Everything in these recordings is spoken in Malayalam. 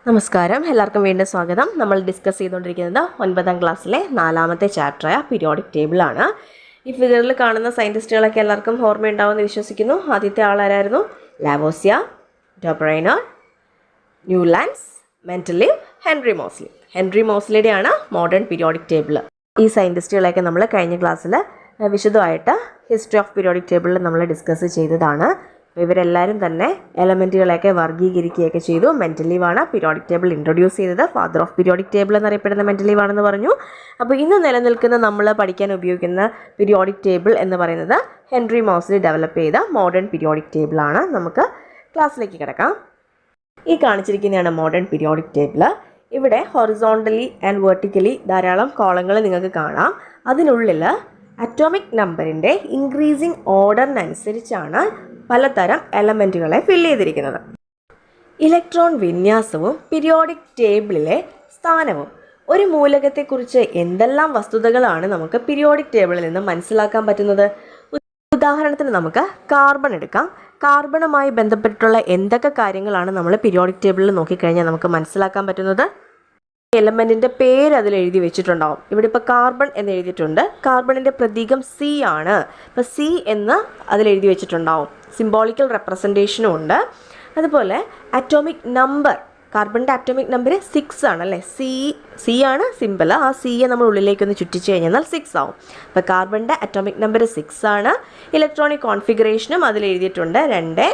നമസ്കാരം, എല്ലാവർക്കും വീണ്ടും സ്വാഗതം. നമ്മൾ ഡിസ്കസ് ചെയ്തുകൊണ്ടിരിക്കുന്നത് 9ാം ക്ലാസ്സിലെ 4ാമത്തെ ചാപ്റ്ററായ പീരിയോഡിക് ടേബിളാണ്. ഈ ഫിഗറിൽ കാണുന്ന സയൻറ്റിസ്റ്റുകളൊക്കെ എല്ലാവർക്കും ഓർമ്മയുണ്ടാവുമെന്ന് വിശ്വസിക്കുന്നു. ആദ്യത്തെ ആളാരായിരുന്നു? Lavoisier, Dobereiner, Newlands, Mendeleev, Henry മോസ്ലിയുടെയാണ് മോഡേൺ പീരിയോഡിക് ടേബിൾ. ഈ സയൻറ്റിസ്റ്റുകളെയൊക്കെ നമ്മൾ കഴിഞ്ഞ ക്ലാസ്സിൽ വിശദമായിട്ട് ഹിസ്റ്ററി ഓഫ് പീരിയോഡിക് ടേബിളിൽ നമ്മൾ ഡിസ്കസ് ചെയ്തതാണ്. ഇവരെല്ലാവരും തന്നെ എലമെൻറ്റുകളെയൊക്കെ വർഗീകരിക്കുകയൊക്കെ ചെയ്തു. മെന്റലീവാണ് പീരിയോഡിക് ടേബിൾ ഇൻട്രൊഡ്യൂസ് ചെയ്തത്. ഫാദർ ഓഫ് പീരിയോഡിക് ടേബിൾ എന്നറിയപ്പെടുന്ന മെന്റലീവാണെന്ന് പറഞ്ഞു. അപ്പോൾ ഇന്ന് നിലനിൽക്കുന്ന നമ്മൾ പഠിക്കാൻ ഉപയോഗിക്കുന്ന പീരിയോഡിക് ടേബിൾ എന്ന് പറയുന്നത് ഹെൻറി മോസ്ലി ഡെവലപ്പ് ചെയ്ത മോഡേൺ പീരിയോഡിക് ടേബിളാണ്. നമുക്ക് ക്ലാസ്സിലേക്ക് കിടക്കാം. ഈ കാണിച്ചിരിക്കുന്നതാണ് മോഡേൺ പീരിയോഡിക് ടേബിൾ. ഇവിടെ ഹൊറിസോണ്ടലി ആൻഡ് വെർട്ടിക്കലി ധാരാളം കോളങ്ങൾ നിങ്ങൾക്ക് കാണാം. അതിനുള്ളിൽ അറ്റോമിക് നമ്പറിൻ്റെ ഇൻക്രീസിങ് ഓർഡറിനനുസരിച്ചാണ് പലതരം എലമെൻറ്റുകളെ ഫില്ല് ചെയ്തിരിക്കുന്നത്. ഇലക്ട്രോൺ വിന്യാസവും പീരിയോഡിക് ടേബിളിലെ സ്ഥാനവും. ഒരു മൂലകത്തെക്കുറിച്ച് എന്തെല്ലാം വസ്തുതകളാണ് നമുക്ക് പീരിയോഡിക് ടേബിളിൽ നിന്ന് മനസ്സിലാക്കാൻ പറ്റുന്നത്? ഉദാഹരണത്തിന് നമുക്ക് കാർബൺ എടുക്കാം. കാർബണുമായി ബന്ധപ്പെട്ടുള്ള എന്തൊക്കെ കാര്യങ്ങളാണ് നമ്മൾ പീരിയോഡിക് ടേബിളിൽ നോക്കിക്കഴിഞ്ഞാൽ നമുക്ക് മനസ്സിലാക്കാൻ പറ്റുന്നത്? എലമെൻറ്റിൻ്റെ പേര് അതിൽ എഴുതി വെച്ചിട്ടുണ്ടാവും. ഇവിടെ ഇപ്പോൾ കാർബൺ എന്ന് എഴുതിയിട്ടുണ്ട്. കാർബണിൻ്റെ പ്രതീകം സി ആണ്. ഇപ്പോൾ സി എന്ന് അതിൽ എഴുതി വെച്ചിട്ടുണ്ടാവും. സിംബോളിക്കൽ റെപ്രസെൻറ്റേഷനും ഉണ്ട്. അതുപോലെ അറ്റോമിക് നമ്പർ, കാർബണിൻ്റെ അറ്റോമിക് നമ്പർ 6 ആണ് അല്ലേ. സി ആണ് സിമ്പിൾ. ആ സിയെ നമ്മൾ ഉള്ളിലേക്കൊന്ന് ചുറ്റിച്ച് കഴിഞ്ഞാൽ 6 ആവും. അപ്പോൾ കാർബണിൻ്റെ അറ്റോമിക് നമ്പർ 6 ആണ്. ഇലക്ട്രോണിക് കോൺഫിഗറേഷനും അതിൽ എഴുതിയിട്ടുണ്ട് 2,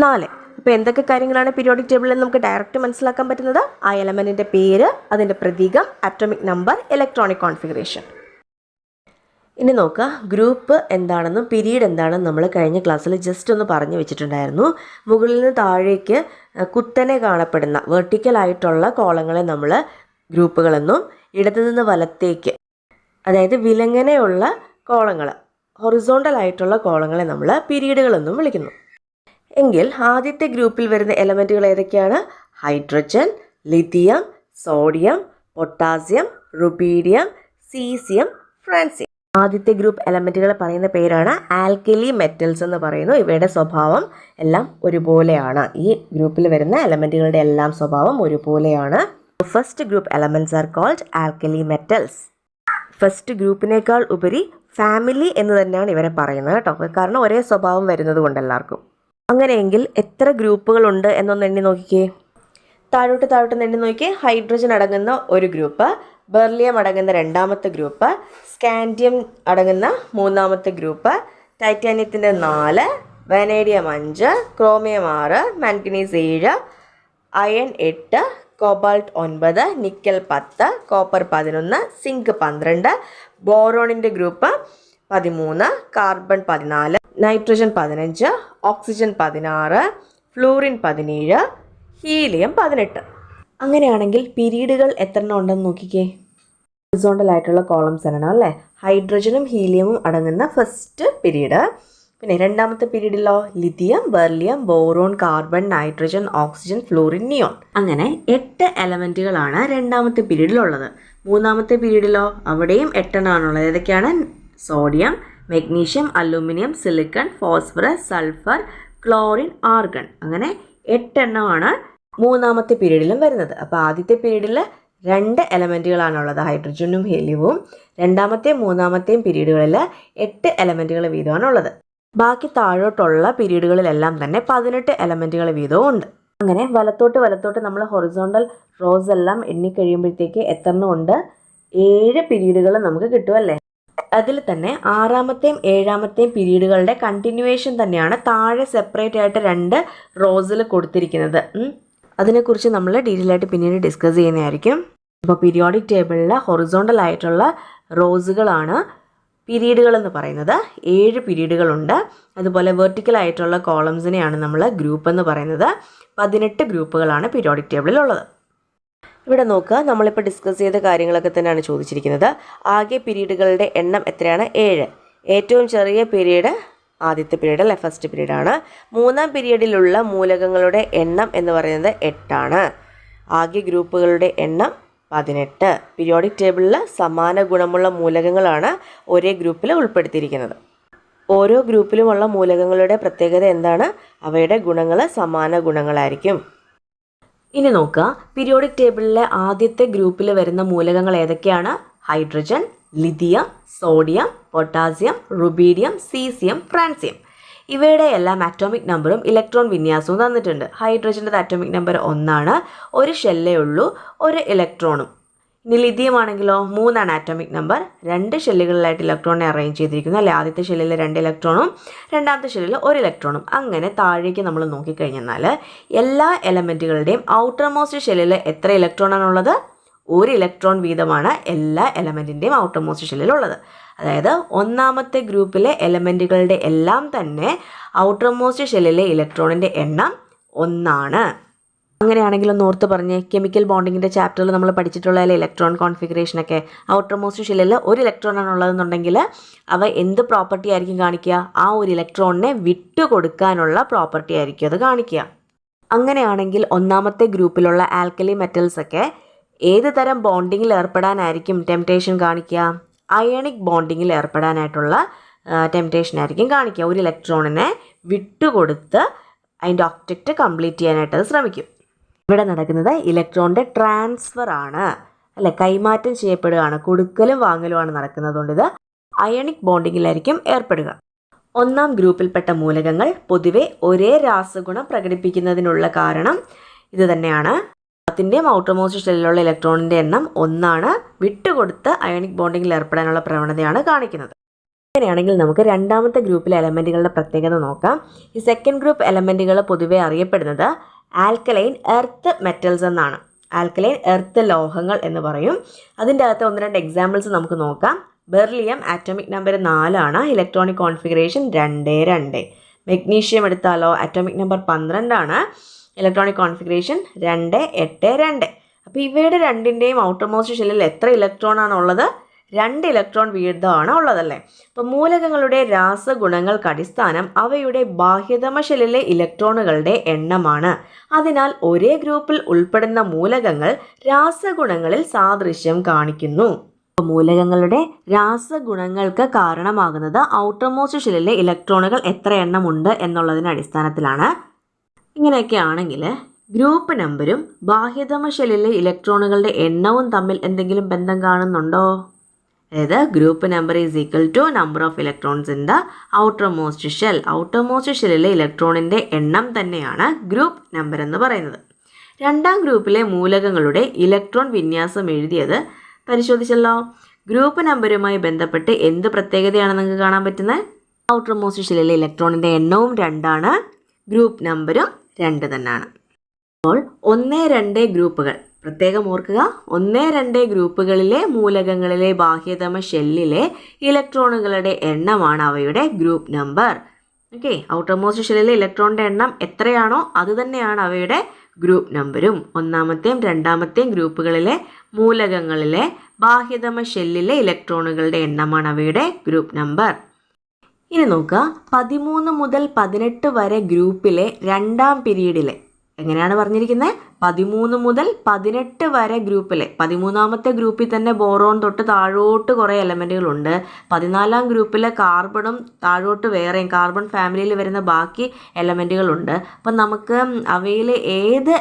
4. അപ്പോൾ എന്തൊക്കെ കാര്യങ്ങളാണ് പീരിയോഡിക് ടേബിളിൽ നമുക്ക് ഡയറക്റ്റ് മനസ്സിലാക്കാൻ പറ്റുന്നത്? ആ എലമെൻറ്റിൻ്റെ പേര്, അതിൻ്റെ പ്രതീകം, അറ്റോമിക് നമ്പർ, ഇലക്ട്രോണിക് കോൺഫിഗറേഷൻ. ഇനി നോക്കുക, ഗ്രൂപ്പ് എന്താണെന്നും പീരീഡ് എന്താണെന്നും നമ്മൾ കഴിഞ്ഞ ക്ലാസ്സിൽ ജസ്റ്റ് ഒന്ന് പറഞ്ഞു വെച്ചിട്ടുണ്ടായിരുന്നു. മുകളിൽ നിന്ന് താഴേക്ക് കുത്തനെ കാണപ്പെടുന്ന വെർട്ടിക്കലായിട്ടുള്ള കോളങ്ങളെ നമ്മൾ ഗ്രൂപ്പുകളെന്നും, ഇടത്തു നിന്ന് വലത്തേക്ക് അതായത് വിലങ്ങനെയുള്ള കോളങ്ങൾ, ഹൊറിസോണ്ടൽ ആയിട്ടുള്ള കോളങ്ങളെ നമ്മൾ പീരീഡുകളെന്നും വിളിക്കുന്നു. എങ്കിൽ ആദ്യത്തെ ഗ്രൂപ്പിൽ വരുന്ന എലമെൻറ്റുകൾ ഏതൊക്കെയാണ്? Hydrogen, lithium, sodium, potassium, rubidium, caesium, francium. ആദ്യത്തെ ഗ്രൂപ്പ് എലമെൻറ്റുകൾ പറയുന്ന പേരാണ് ആൽക്കലി മെറ്റൽസ് എന്ന് പറയുന്നു. ഇവയുടെ സ്വഭാവം എല്ലാം ഒരുപോലെയാണ്. ഈ ഗ്രൂപ്പിൽ വരുന്ന എലമെൻറ്റുകളുടെ എല്ലാം സ്വഭാവം ഒരുപോലെയാണ്. First group elements are called alkali metals. First ഗ്രൂപ്പിനേക്കാൾ ഉപരി ഫാമിലി എന്ന് തന്നെയാണ് ഇവരെ പറയുന്നത് കേട്ടോ. കാരണം ഒരേ സ്വഭാവം വരുന്നത് കൊണ്ട് എല്ലാവർക്കും. അങ്ങനെയെങ്കിൽ എത്ര ഗ്രൂപ്പുകളുണ്ട് എന്നൊന്ന് എണ്ണി നോക്കിക്കേ. താഴോട്ട് എണ്ണി നോക്കിയേ. ഹൈഡ്രജൻ അടങ്ങുന്ന ഒരു ഗ്രൂപ്പ്, ബെർലിയം അടങ്ങുന്ന രണ്ടാമത്തെ ഗ്രൂപ്പ്, സ്കാൻഡിയം അടങ്ങുന്ന മൂന്നാമത്തെ ഗ്രൂപ്പ്, ടൈറ്റാനിയത്തിൻ്റെ 4, vanadium 5, chromium 6, manganese 7, iron 8, cobalt 9, nickel 10, copper 11, zinc 12, ബോറോണിൻ്റെ group 13, carbon 14, nitrogen 15, oxygen 16, fluorine 17, helium 18. അങ്ങനെയാണെങ്കിൽ പീരീഡുകൾ എത്ര എണ്ണം ഉണ്ടെന്ന് നോക്കിക്കേ. ഹൊറിസോണ്ടൽ ആയിട്ടുള്ള കോളംസ് ആണ് അല്ലേ. ഹൈഡ്രജനും ഹീലിയമും അടങ്ങുന്ന ഫസ്റ്റ് പീരീഡ്. പിന്നെ രണ്ടാമത്തെ പീരീഡിലോ lithium, beryllium, boron, carbon, nitrogen, oxygen, fluorine, neon. അങ്ങനെ 8 എലമെൻറ്റുകളാണ് രണ്ടാമത്തെ പീരീഡിലുള്ളത്. മൂന്നാമത്തെ പീരീഡിലോ അവിടെയും 8 എണ്ണമാണുള്ളത്. ഏതൊക്കെയാണ്? Sodium, magnesium, aluminium, silicon, phosphorus, sulphur, chlorine, argon. അങ്ങനെ 8 എണ്ണമാണ് മൂന്നാമത്തെ പീരീഡിലും വരുന്നത്. അപ്പോൾ ആദ്യത്തെ പീരീഡിൽ 2 എലമെൻറ്റുകളാണുള്ളത്, ഹൈഡ്രജനും ഹീലിയവും. രണ്ടാമത്തെയും മൂന്നാമത്തെയും പീരീഡുകളിൽ 8 എലമെൻറ്റുകൾ വീതമാണുള്ളത്. ബാക്കി താഴോട്ടുള്ള പീരീഡുകളിലെല്ലാം തന്നെ 18 എലമെൻറ്റുകൾ വീതവും ഉണ്ട്. അങ്ങനെ വലത്തോട്ട് നമ്മൾ ഹൊറിസോണ്ടൽ റോസ് എല്ലാം എണ്ണിക്കഴിയുമ്പോഴത്തേക്ക് എത്ര എണ്ണം ഉണ്ട്? 7 പീരീഡുകൾ നമുക്ക് കിട്ടുമല്ലേ. അതിൽ തന്നെ 6ാമത്തെയും 7ാമത്തെയും പീരീഡുകളുടെ കണ്ടിന്യൂവേഷൻ തന്നെയാണ് താഴെ സെപ്പറേറ്റ് ആയിട്ട് 2 റോസിൽ കൊടുത്തിരിക്കുന്നത്. അതിനെക്കുറിച്ച് നമ്മൾ ഡീറ്റെയിൽ ആയിട്ട് പിന്നീട് ഡിസ്കസ് ചെയ്യുന്നതായിരിക്കും. അപ്പോൾ പീരിയോഡിക് ടേബിളിൽ ഹൊറിസോണ്ടൽ ആയിട്ടുള്ള റോസുകളാണ് പീരീഡുകൾ എന്ന് പറയുന്നത്. 7 പീരീഡുകളുണ്ട്. അതുപോലെ വെർട്ടിക്കൽ ആയിട്ടുള്ള കോളംസിനെയാണ് നമ്മൾ ഗ്രൂപ്പ് എന്ന് പറയുന്നത്. 18 ഗ്രൂപ്പുകളാണ് പീരിയോഡിക് ടേബിളിലുള്ളത്. ഇവിടെ നോക്കുക, നമ്മളിപ്പോൾ ഡിസ്കസ് ചെയ്ത കാര്യങ്ങളൊക്കെ തന്നെയാണ് ചോദിച്ചിരിക്കുന്നത്. ആകെ പീരീഡുകളുടെ എണ്ണം എത്രയാണ്? 7. ഏറ്റവും ചെറിയ പീരീഡ് ആദ്യത്തെ പീരീഡ് അല്ലെ, ഫസ്റ്റ് പീരീഡാണ്. മൂന്നാം പീരീഡിലുള്ള മൂലകങ്ങളുടെ എണ്ണം എന്ന് പറയുന്നത് 8 ആണ്. ആകെ ഗ്രൂപ്പുകളുടെ എണ്ണം 18. പീരിയോഡിക് ടേബിളിൽ സമാന ഗുണമുള്ള മൂലകങ്ങളാണ് ഒരേ ഗ്രൂപ്പിൽ ഉൾപ്പെടുത്തിയിരിക്കുന്നത്. ഓരോ ഗ്രൂപ്പിലുമുള്ള മൂലകങ്ങളുടെ പ്രത്യേകത എന്താണ്? അവയുടെ ഗുണങ്ങൾ സമാന ഗുണങ്ങളായിരിക്കും. ഇനി നോക്കുക, പീരിയോഡിക് ടേബിളിലെ ആദ്യത്തെ ഗ്രൂപ്പിൽ വരുന്ന മൂലകങ്ങൾ ഏതൊക്കെയാണ്? Hydrogen, lithium, sodium, potassium, rubidium, caesium, francium. ഇവയുടെ എല്ലാം അറ്റോമിക് നമ്പറും ഇലക്ട്രോൺ വിന്യാസവും തന്നിട്ടുണ്ട്. ഹൈഡ്രജൻ്റെ അറ്റോമിക് നമ്പർ 1 ഒരു ഷെല്ലേ ഉള്ളൂ, ഒരു ഇലക്ട്രോണും. ഇനി ലിഥിയം ആണെങ്കിലോ 3 ആറ്റോമിക് നമ്പർ, 2 ഷെല്ലുകളിലായിട്ട് ഇലക്ട്രോണിനെ അറേഞ്ച് ചെയ്തിരിക്കുന്നു. അല്ലെ, ആദ്യത്തെ ഷെല്ലിൽ 2 ഇലക്ട്രോണും രണ്ടാമത്തെ ഷെല്ലിൽ 1 ഇലക്ട്രോണും. അങ്ങനെ താഴേക്ക് നമ്മൾ നോക്കിക്കഴിഞ്ഞാൽ എല്ലാ എലമെൻറ്റുകളുടെയും ഔട്ടർ മോസ്റ്റ് ഷെല്ലിൽ എത്ര ഇലക്ട്രോണാണുള്ളത്? 1 ഇലക്ട്രോൺ വീതമാണ് എല്ലാ എലമെൻറ്റിൻ്റെയും ഔട്ടർ മോസ്റ്റ് ഷെല്ലിലുള്ളത്. അതായത് ഒന്നാമത്തെ ഗ്രൂപ്പിലെ എലമെൻറ്റുകളുടെ എല്ലാം തന്നെ ഔട്ടർ മോസ്റ്റ് ഷെല്ലിലെ ഇലക്ട്രോണിൻ്റെ എണ്ണം 1. അങ്ങനെയാണെങ്കിൽ ഒന്ന് ഓർത്ത് പറഞ്ഞ്, കെമിക്കൽ ബോണ്ടിങ്ങിൻ്റെ ചാപ്റ്ററിൽ നമ്മൾ പഠിച്ചിട്ടുള്ള ഇലക്ട്രോൺ കോൺഫിഗറേഷനൊക്കെ ഔട്ടർ മോസ്റ്റ് ഷെല്ലിൽ 1 ഇലക്ട്രോണാണ് ഉള്ളതെന്നുണ്ടെങ്കിൽ അവ എന്ത് പ്രോപ്പർട്ടി ആയിരിക്കും കാണിക്കുക? ആ ഒരു ഇലക്ട്രോണിനെ വിട്ടുകൊടുക്കാനുള്ള പ്രോപ്പർട്ടി ആയിരിക്കും അത് കാണിക്കുക. അങ്ങനെയാണെങ്കിൽ ഒന്നാമത്തെ ഗ്രൂപ്പിലുള്ള ആൽക്കലി മെറ്റൽസൊക്കെ ഏത് തരം ബോണ്ടിങ്ങിൽ ഏർപ്പെടാനായിരിക്കും ടെംപ്റ്റേഷൻ കാണിക്കുക? അയണിക് ബോണ്ടിങ്ങിൽ ഏർപ്പെടാനായിട്ടുള്ള ടെംപ്റ്റേഷൻ ആയിരിക്കും കാണിക്കുക. ഒരു ഇലക്ട്രോണിനെ വിട്ടുകൊടുത്ത് അതിൻ്റെ ഒക്ടറ്റ് കംപ്ലീറ്റ് ചെയ്യാനായിട്ട് അത് ശ്രമിക്കും. ഇവിടെ നടക്കുന്നത് ഇലക്ട്രോണിൻ്റെ ട്രാൻസ്ഫർ ആണ്, അല്ലെ, കൈമാറ്റം ചെയ്യപ്പെടുകയാണ്, കൊടുക്കലും വാങ്ങലുമാണ് നടക്കുന്നതുകൊണ്ട് ഇത് അയണിക് ബോണ്ടിങ്ങിലായിരിക്കും ഏർപ്പെടുക. ഒന്നാം ഗ്രൂപ്പിൽപ്പെട്ട മൂലകങ്ങൾ പൊതുവെ ഒരേ രാസഗുണം പ്രകടിപ്പിക്കുന്നതിനുള്ള കാരണം ഇത് തന്നെയാണ്. അതിൻ്റെയും ഔട്ടർ മോസ്റ്റ് ഷെല്ലിലുള്ള ഇലക്ട്രോണിൻ്റെ എണ്ണം 1, വിട്ടുകൊടുത്ത് അയണിക് ബോണ്ടിങ്ങിൽ ഏർപ്പെടാനുള്ള പ്രവണതയാണ് കാണിക്കുന്നത്. അങ്ങനെയാണെങ്കിൽ നമുക്ക് രണ്ടാമത്തെ ഗ്രൂപ്പിലെ എലമെൻറ്റുകളുടെ പ്രത്യേകത നോക്കാം. ഈ സെക്കൻഡ് ഗ്രൂപ്പ് എലമെൻറ്റുകൾ പൊതുവെ അറിയപ്പെടുന്നത് ആൽക്കലൈൻ എർത്ത് മെറ്റൽസ് എന്നാണ്. ആൽക്കലൈൻ എർത്ത് ലോഹങ്ങൾ എന്ന് പറയും. അതിൻ്റെ അകത്ത് 1-2 എക്സാമ്പിൾസ് നമുക്ക് നോക്കാം. Beryllium atomic number 4, electronic configuration 2, magnesium എടുത്താലോ ആറ്റോമിക് നമ്പർ 12, ഇലക്ട്രോണിക് കോൺഫിഗറേഷൻ 2, 8, 2. അപ്പോൾ ഇവയുടെ രണ്ടിൻ്റെയും ഔട്ടർ മോസ്റ്റ് ഷെല്ലിൽ എത്ര ഇലക്ട്രോൺ ആണുള്ളത്? 2 ഇലക്ട്രോൺ വീതമാണ് ഉള്ളതല്ലേ. അപ്പോൾ മൂലകങ്ങളുടെ രാസഗുണങ്ങൾക്ക് അടിസ്ഥാനം അവയുടെ ബാഹ്യതമ ഷെല്ലിലെ ഇലക്ട്രോണുകളുടെ എണ്ണമാണ്. അതിനാൽ ഒരേ ഗ്രൂപ്പിൽ ഉൾപ്പെടുന്ന മൂലകങ്ങൾ രാസഗുണങ്ങളിൽ സാദൃശ്യം കാണിക്കുന്നു. മൂലകങ്ങളുടെ രാസഗുണങ്ങൾക്ക് കാരണമാകുന്നത് ഔട്ടർ മോസ്റ്റ് ഷെല്ലിലെ ഇലക്ട്രോണുകൾ എത്ര എണ്ണമുണ്ട് എന്നുള്ളതിൻ്റെ അടിസ്ഥാനത്തിലാണ്. ഇങ്ങനെയൊക്കെ ആണെങ്കിൽ ഗ്രൂപ്പ് നമ്പരും ബാഹ്യതമ ഷെല്ലിലെ ഇലക്ട്രോണുകളുടെ എണ്ണവും തമ്മിൽ എന്തെങ്കിലും ബന്ധം കാണുന്നുണ്ടോ? അതായത് group number is equal to number of electrons in the outermost shell. Outermost ഷെല്ലിലെ ഇലക്ട്രോണിൻ്റെ എണ്ണം തന്നെയാണ് ഗ്രൂപ്പ് നമ്പർ എന്ന് പറയുന്നത്. രണ്ടാം ഗ്രൂപ്പിലെ മൂലകങ്ങളുടെ ഇലക്ട്രോൺ വിന്യാസം എഴുതിയത് പരിശോധിച്ചല്ലോ. ഗ്രൂപ്പ് നമ്പരുമായി ബന്ധപ്പെട്ട് എന്ത് പ്രത്യേകതയാണ് നിങ്ങൾക്ക് കാണാൻ പറ്റുന്നത്? ഔട്ടർ മോസ്റ്റ് ഷെല്ലിലെ ഇലക്ട്രോണിൻ്റെ എണ്ണവും 2, ഗ്രൂപ്പ് നമ്പരും 2 തന്നെയാണ്. അപ്പോൾ 1, 2 ഗ്രൂപ്പുകൾ പ്രത്യേകം ഓർക്കുക. 1, 2 ഗ്രൂപ്പുകളിലെ മൂലകങ്ങളിലെ ബാഹ്യതമ ഷെല്ലിലെ ഇലക്ട്രോണുകളുടെ എണ്ണമാണ് അവയുടെ group number. Okay, outermost ഷെല്ലിലെ ഇലക്ട്രോണിൻ്റെ എണ്ണം എത്രയാണോ അത് തന്നെയാണ് അവയുടെ ഗ്രൂപ്പ് നമ്പരും. ഒന്നാമത്തെയും രണ്ടാമത്തെയും ഗ്രൂപ്പുകളിലെ മൂലകങ്ങളിലെ ബാഹ്യതമ ഷെല്ലിലെ ഇലക്ട്രോണുകളുടെ എണ്ണമാണ് അവയുടെ ഗ്രൂപ്പ് നമ്പർ. ഇനി നോക്കുക, 13 മുതൽ 18 വരെ ഗ്രൂപ്പിലെ രണ്ടാം പീരീഡിലെ എങ്ങനെയാണ് പറഞ്ഞിരിക്കുന്നത്? 13 മുതൽ 18 വരെ ഗ്രൂപ്പിലെ 13ാമത്തെ ഗ്രൂപ്പിൽ തന്നെ ബോറോൺ തൊട്ട് താഴോട്ട് കുറേ എലമെൻറ്റുകളുണ്ട്. 14ാം ഗ്രൂപ്പിലെ കാർബണും താഴോട്ട് വേറെയും കാർബൺ ഫാമിലിയിൽ വരുന്ന ബാക്കി എലമെൻറ്റുകളുണ്ട്. അപ്പം നമുക്ക് അവയിൽ ഏത്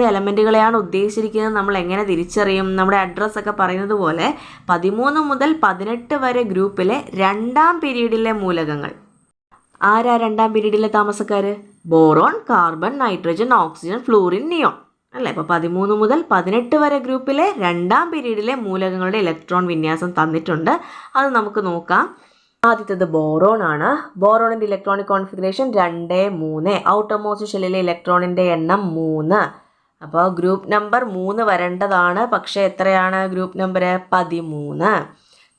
എലമെൻറ്റുകളെയാണ് ഉദ്ദേശിച്ചിരിക്കുന്നത് നമ്മൾ എങ്ങനെ തിരിച്ചറിയും? നമ്മുടെ അഡ്രസ്സൊക്കെ പറയുന്നത് പോലെ 13 മുതൽ 18 വരെ ഗ്രൂപ്പിലെ രണ്ടാം പീരീഡിലെ മൂലകങ്ങൾ. ആരാ രണ്ടാം പീരീഡിലെ താമസക്കാർ? Boron, carbon, nitrogen, oxygen, fluorine, neon അല്ലേ. അപ്പോൾ 13 മുതൽ 18 വരെ ഗ്രൂപ്പിലെ രണ്ടാം പീരീഡിലെ മൂലകങ്ങളുടെ ഇലക്ട്രോൺ വിന്യാസം തന്നിട്ടുണ്ട്. അത് നമുക്ക് നോക്കാം. ആദ്യത്തേത് ബോറോൺ ആണ്. ബോറോണിൻ്റെ ഇലക്ട്രോണിക് കോൺഫിഗറേഷൻ 2, 3. ഔട്ടർ മോസ്റ്റ് ഷെല്ലിലെ ഇലക്ട്രോണിൻ്റെ എണ്ണം 3. അപ്പോൾ ഗ്രൂപ്പ് നമ്പർ 3 വരേണ്ടതാണ്. പക്ഷേ എത്രയാണ് group number? 13.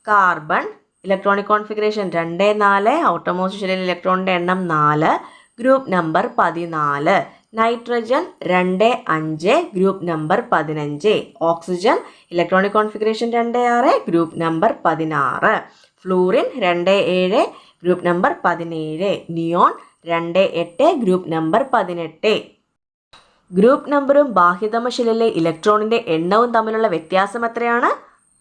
Carbon electronic configuration 2, 4. Outermost ഷെല്ലിലെ ഇലക്ട്രോണിൻ്റെ എണ്ണം 4, group number 14. Nitrogen 2, 5. Group number 15. Oxygen electronic configuration 2, 6. Group number 16. Fluorine 2, 7. Group number 17. Neon 2, 8. Group number 18. Group നമ്പറും ബാഹ്യതമ ഷെല്ലിലെ ഇലക്ട്രോണിൻ്റെ എണ്ണവും തമ്മിലുള്ള വ്യത്യാസം എത്രയാണ്?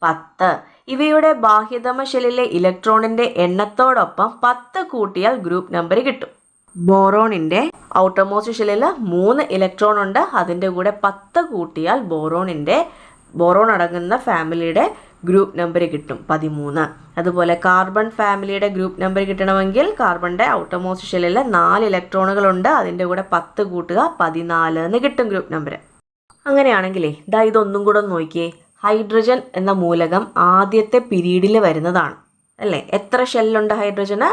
10. ഇവയുടെ ബാഹ്യതമ ഷെല്ലിലെ ഇലക്ട്രോണിൻ്റെ എണ്ണത്തോടൊപ്പം 10 കൂട്ടിയാൽ ഗ്രൂപ്പ് നമ്പർ കിട്ടും. ബോറോണിൻ്റെ ഔട്ടർ മോസ്റ്റ് ഷെല്ലിൽ 3 ഇലക്ട്രോൺ ഉണ്ട്. അതിൻ്റെ കൂടെ 10 കൂട്ടിയാൽ ബോറോൺ അടങ്ങുന്ന ഫാമിലിയുടെ ഗ്രൂപ്പ് നമ്പർ കിട്ടും 13. അതുപോലെ കാർബൺ ഫാമിലിയുടെ ഗ്രൂപ്പ് നമ്പർ കിട്ടണമെങ്കിൽ കാർബണിൻ്റെ ഔട്ടർ മോസ്റ്റ് ഷെല്ലിൽ 4 ഇലക്ട്രോണുകളുണ്ട്. അതിൻ്റെ കൂടെ 10 കൂട്ടുക 14 എന്ന് കിട്ടും ഗ്രൂപ്പ് നമ്പർ. അങ്ങനെയാണെങ്കിലേ ഇതൊന്നും കൂടെ ഒന്ന് നോക്കിയേ. ഹൈഡ്രജൻ എന്ന മൂലകം ആദ്യത്തെ പീരീഡിൽ വരുന്നതാണ് അല്ലേ? എത്ര ഷെല്ലുണ്ട് ഹൈഡ്രജന്?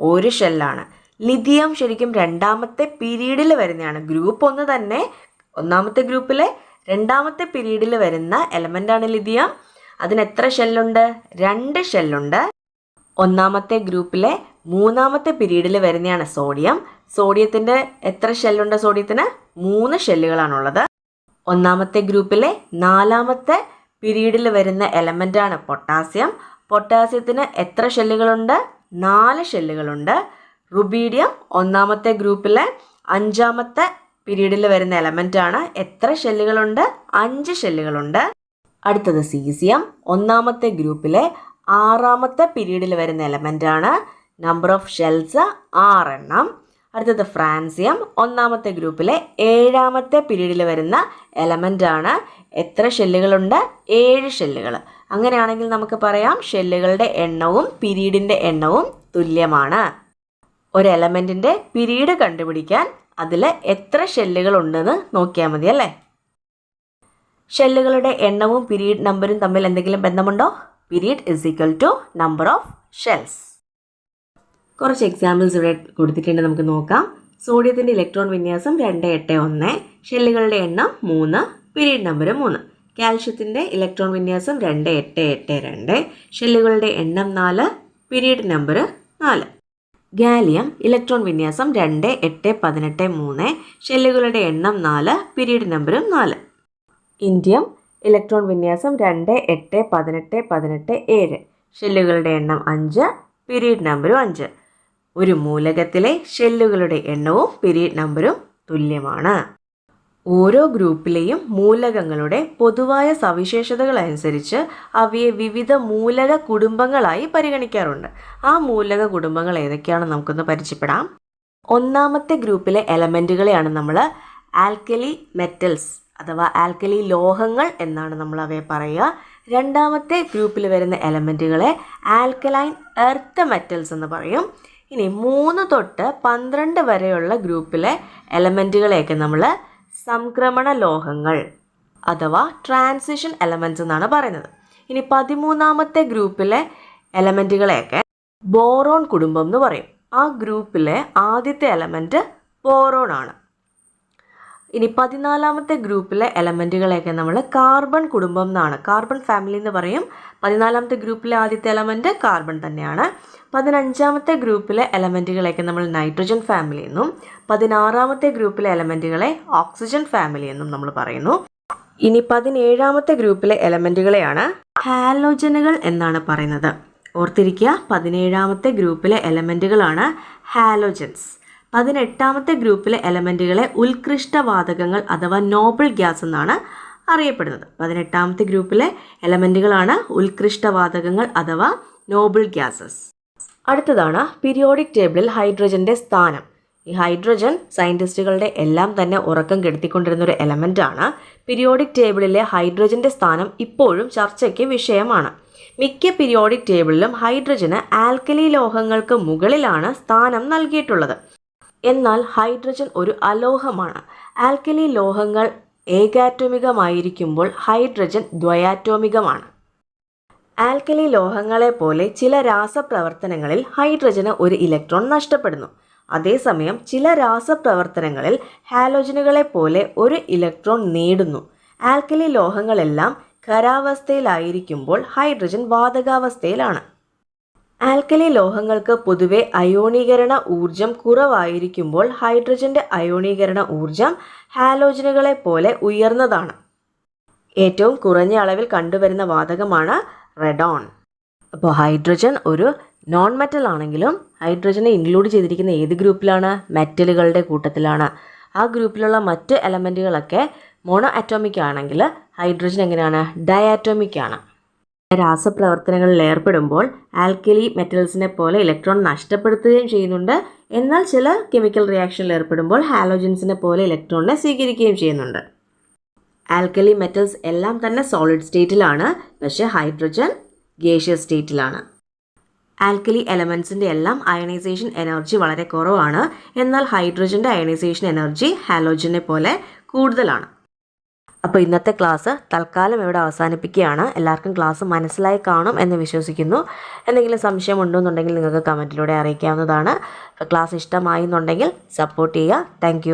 1 ഷെല്ലാണ്. ലിഥിയം ശരിക്കും രണ്ടാമത്തെ പീരീഡിൽ വരുന്നതാണ്. ഗ്രൂപ്പ് ഒന്ന് തന്നെ, ഒന്നാമത്തെ ഗ്രൂപ്പിലെ രണ്ടാമത്തെ പീരീഡിൽ വരുന്ന എലമെൻ്റാണ് ലിഥിയം. അതിന് എത്ര ഷെല്ലുണ്ട്? 2 ഷെല്ലുണ്ട്. ഒന്നാമത്തെ ഗ്രൂപ്പിലെ 3ാമത്തെ പീരീഡിൽ വരുന്നതാണ് സോഡിയം. സോഡിയത്തിൻ്റെ എത്ര ഷെല്ലുണ്ട്? സോഡിയത്തിന് 3 ഷെല്ലുകളാണുള്ളത്. ഒന്നാമത്തെ ഗ്രൂപ്പിലെ 4ാമത്തെ പീരീഡിൽ വരുന്ന എലമെൻ്റാണ് പൊട്ടാസ്യം. പൊട്ടാസ്യത്തിന് എത്ര ഷെല്ലുകളുണ്ട്? 4 ഷെല്ലുകളുണ്ട്. റുബീഡിയം ഒന്നാമത്തെ ഗ്രൂപ്പിലെ 5ാമത്തെ പീരീഡിൽ വരുന്ന എലമെൻ്റാണ്. എത്ര ഷെല്ലുകളുണ്ട്? 5 ഷെല്ലുകളുണ്ട്. അടുത്തത് സീസിയം ഒന്നാമത്തെ ഗ്രൂപ്പിലെ 6ാമത്തെ പീരീഡിൽ വരുന്ന എലമെൻ്റാണ്. നമ്പർ ഓഫ് ഷെൽസ് 6 എണ്ണം. അടുത്തത് ഫ്രാൻസിയം ഒന്നാമത്തെ ഗ്രൂപ്പിലെ 7ാമത്തെ പീരീഡിൽ വരുന്ന എലമെൻ്റാണ്. എത്ര ഷെല്ലുകളുണ്ട്? 7 ഷെല്ലുകൾ. അങ്ങനെയാണെങ്കിൽ നമുക്ക് പറയാം ഷെല്ലുകളുടെ എണ്ണവും പീരീഡിൻ്റെ എണ്ണവും തുല്യമാണ്. ഒരു എലമെൻറ്റിൻ്റെ പീരീഡ് കണ്ടുപിടിക്കാൻ അതിൽ എത്ര ഷെല്ലുകൾ ഉണ്ടെന്ന് നോക്കിയാൽ മതി അല്ലേ? ഷെല്ലുകളുടെ എണ്ണവും പീരീഡ് നമ്പറും തമ്മിൽ എന്തെങ്കിലും ബന്ധമുണ്ടോ? Period is equal to number of shells. കുറച്ച് എക്സാമ്പിൾസ് ഇവിടെ കൊടുത്തിട്ടുണ്ട്, നമുക്ക് നോക്കാം. സോഡിയത്തിൻ്റെ ഇലക്ട്രോൺ വിന്യാസം 281, ഷെല്ലുകളുടെ എണ്ണം 3, പീരീഡ് നമ്പർ 3. കാൽഷ്യത്തിൻ്റെ ഇലക്ട്രോൺ വിന്യാസം 2882, ഷെല്ലുകളുടെ എണ്ണം 4, പീരീഡ് നമ്പർ 4. ഗാലിയം ഇലക്ട്രോൺ വിന്യാസം 2818, ഷെല്ലുകളുടെ എണ്ണം 4, പീരീഡ് നമ്പർ 4. ഇൻഡിയം ഇലക്ട്രോൺ വിന്യാസം 2818, ഷെല്ലുകളുടെ എണ്ണം 5, പീരീഡ് നമ്പറും 5. ഒരു മൂലകത്തിലെ ഷെല്ലുകളുടെ എണ്ണവും പീരീഡ് നമ്പറും തുല്യമാണ്. ഓരോ ഗ്രൂപ്പിലെയും മൂലകങ്ങളുടെ പൊതുവായ സവിശേഷതകൾ അനുസരിച്ച് അവയെ വിവിധ മൂലക കുടുംബങ്ങളായി പരിഗണിക്കാറുണ്ട്. ആ മൂലക കുടുംബങ്ങൾ ഏതൊക്കെയാണെന്ന് നമുക്കൊന്ന് പരിചയപ്പെടാം. ഒന്നാമത്തെ ഗ്രൂപ്പിലെ എലമെൻറ്റുകളെയാണ് നമ്മൾ ആൽക്കലി മെറ്റൽസ് അഥവാ ആൽക്കലി ലോഹങ്ങൾ എന്നാണ് നമ്മൾ അവയെ പറയുക. രണ്ടാമത്തെ ഗ്രൂപ്പിൽ വരുന്ന എലമെൻറ്റുകളെ ആൽക്കലൈൻ എർത്ത് മെറ്റൽസ് എന്ന് പറയും. ഇനി 3 തൊട്ട് 12 വരെയുള്ള ഗ്രൂപ്പിലെ എലമെൻറ്റുകളെയൊക്കെ നമ്മൾ സംക്രമണ ലോഹങ്ങൾ അഥവാ ട്രാൻസിഷൻ എലമെൻറ്റ്സ് എന്നാണ് പറയുന്നത്. ഇനി 13ാമത്തെ ഗ്രൂപ്പിലെ എലമെൻറ്റുകളെയൊക്കെ ബോറോൺ കുടുംബം എന്ന് പറയും. ആ ഗ്രൂപ്പിലെ ആദ്യത്തെ എലമെൻറ്റ് ബോറോൺ ആണ്. ഇനി 14ാമത്തെ ഗ്രൂപ്പിലെ എലമെൻറ്റുകളെയൊക്കെ നമ്മൾ കാർബൺ കുടുംബം എന്നാണ്, കാർബൺ ഫാമിലി എന്ന് പറയും. 14ാമത്തെ ഗ്രൂപ്പിലെ ആദ്യത്തെ എലമെൻറ്റ് കാർബൺ തന്നെയാണ്. 15ാമത്തെ ഗ്രൂപ്പിലെ എലമെൻറ്റുകളെയൊക്കെ നമ്മൾ നൈട്രജൻ ഫാമിലി എന്നും 16ാമത്തെ ഗ്രൂപ്പിലെ എലമെൻറ്റുകളെ ഓക്സിജൻ ഫാമിലി എന്നും നമ്മൾ പറയുന്നു. ഇനി 17ാമത്തെ ഗ്രൂപ്പിലെ എലമെൻറ്റുകളെയാണ് ഹാലോജനുകൾ എന്നാണ് പറയുന്നത്. ഓർത്തിരിക്കുക, 17ാമത്തെ ഗ്രൂപ്പിലെ എലമെൻറ്റുകളാണ് ഹാലോജൻസ്. 18ാമത്തെ ഗ്രൂപ്പിലെ എലമെൻറ്റുകളെ ഉത്കൃഷ്ടവാതകങ്ങൾ അഥവാ നോബിൾ ഗ്യാസ് എന്നാണ് അറിയപ്പെടുന്നത്. 18ാമത്തെ ഗ്രൂപ്പിലെ എലമെൻറ്റുകളാണ് ഉത്കൃഷ്ടവാതകങ്ങൾ അഥവാ നോബിൾ ഗ്യാസസ്. അടുത്തതാണ് പീരിയോഡിക് ടേബിളിൽ ഹൈഡ്രജൻ്റെ സ്ഥാനം. ഈ ഹൈഡ്രജൻ സയൻറ്റിസ്റ്റുകളുടെ എല്ലാം തന്നെ ഉറക്കം കെടുത്തിക്കൊണ്ടിരുന്ന ഒരു എലമെൻ്റാണ്. പീരിയോഡിക് ടേബിളിലെ ഹൈഡ്രജൻ്റെ സ്ഥാനം ഇപ്പോഴും ചർച്ചയ്ക്ക് വിഷയമാണ്. മിക്ക പീരിയോഡിക് ടേബിളിലും ഹൈഡ്രജന് ആൽക്കലി ലോഹങ്ങൾക്ക് മുകളിലാണ് സ്ഥാനം നൽകിയിട്ടുള്ളത്. എന്നാൽ ഹൈഡ്രജൻ ഒരു അലോഹമാണ്. ആൽക്കലി ലോഹങ്ങൾ ഏകാറ്റോമികമായിരിക്കുമ്പോൾ ഹൈഡ്രജൻ ദ്വയാറ്റോമികമാണ്. ആൽക്കലി ലോഹങ്ങളെ പോലെ ചില രാസപ്രവർത്തനങ്ങളിൽ ഹൈഡ്രജന് ഒരു ഇലക്ട്രോൺ നഷ്ടപ്പെടുന്നു. അതേസമയം ചില രാസപ്രവർത്തനങ്ങളിൽ ഹാലോജനുകളെ പോലെ ഒരു ഇലക്ട്രോൺ നേടുന്നു. ആൽക്കലി ലോഹങ്ങളെല്ലാം ഖരാവസ്ഥയിലായിരിക്കുമ്പോൾ ഹൈഡ്രജൻ വാതകാവസ്ഥയിലാണ്. ആൽക്കലി ലോഹങ്ങൾക്ക് പൊതുവെ അയോണീകരണ ഊർജം കുറവായിരിക്കുമ്പോൾ ഹൈഡ്രജൻ്റെ അയോണീകരണ ഊർജം ഹാലോജനുകളെ പോലെ ഉയർന്നതാണ്. ഏറ്റവും കുറഞ്ഞ അളവിൽ കണ്ടുവരുന്ന വാതകമാണ് റെഡോൺ. അപ്പോൾ ഹൈഡ്രജൻ ഒരു നോൺ മെറ്റൽ ആണെങ്കിലും ഹൈഡ്രജനെ ഇൻക്ലൂഡ് ചെയ്തിരിക്കുന്ന ഏത് ഗ്രൂപ്പിലാണ്? മെറ്റലുകളുടെ കൂട്ടത്തിലാണ്. ആ ഗ്രൂപ്പിലുള്ള മറ്റ് എലമെൻറ്റുകളൊക്കെ മോണോ അറ്റോമിക് ആണെങ്കിൽ ഹൈഡ്രജൻ എങ്ങനെയാണ്? ഡയാറ്റോമിക് ആണ്. രാസപ്രവർത്തനങ്ങളിൽ ഏർപ്പെടുമ്പോൾ ആൽക്കലി മെറ്റൽസിനെ പോലെ ഇലക്ട്രോൺ നഷ്ടപ്പെടുത്തുകയും ചെയ്യുന്നുണ്ട്, എന്നാൽ ചില കെമിക്കൽ റിയാക്ഷനിൽ ഏർപ്പെടുമ്പോൾ ഹാലോജൻസിനെ പോലെ ഇലക്ട്രോണിനെ സ്വീകരിക്കുകയും ചെയ്യുന്നുണ്ട്. ആൽക്കലി മെറ്റൽസ് എല്ലാം തന്നെ സോളിഡ് സ്റ്റേറ്റിലാണ്, പക്ഷേ ഹൈഡ്രജൻ ഗേഷ്യസ് സ്റ്റേറ്റിലാണ്. ആൽക്കലി എലമെൻസിൻ്റെ എല്ലാം അയണൈസേഷൻ എനർജി വളരെ കുറവാണ്, എന്നാൽ ഹൈഡ്രജൻ്റെ അയണൈസേഷൻ എനർജി ഹാലോജനെ പോലെ കൂടുതലാണ്. അപ്പോൾ ഇന്നത്തെ ക്ലാസ് തൽക്കാലം ഇവിടെ അവസാനിപ്പിക്കുകയാണ്. എല്ലാവർക്കും ക്ലാസ് മനസ്സിലായി കാണും എന്ന് വിശ്വസിക്കുന്നു. എന്തെങ്കിലും സംശയം ഉണ്ടെന്നുണ്ടെങ്കിൽ നിങ്ങൾക്ക് കമൻറ്റിലൂടെ അറിയിക്കാവുന്നതാണ്. അപ്പോൾ ക്ലാസ് ഇഷ്ടമായി എന്നുണ്ടെങ്കിൽ സപ്പോർട്ട് ചെയ്യുക. താങ്ക്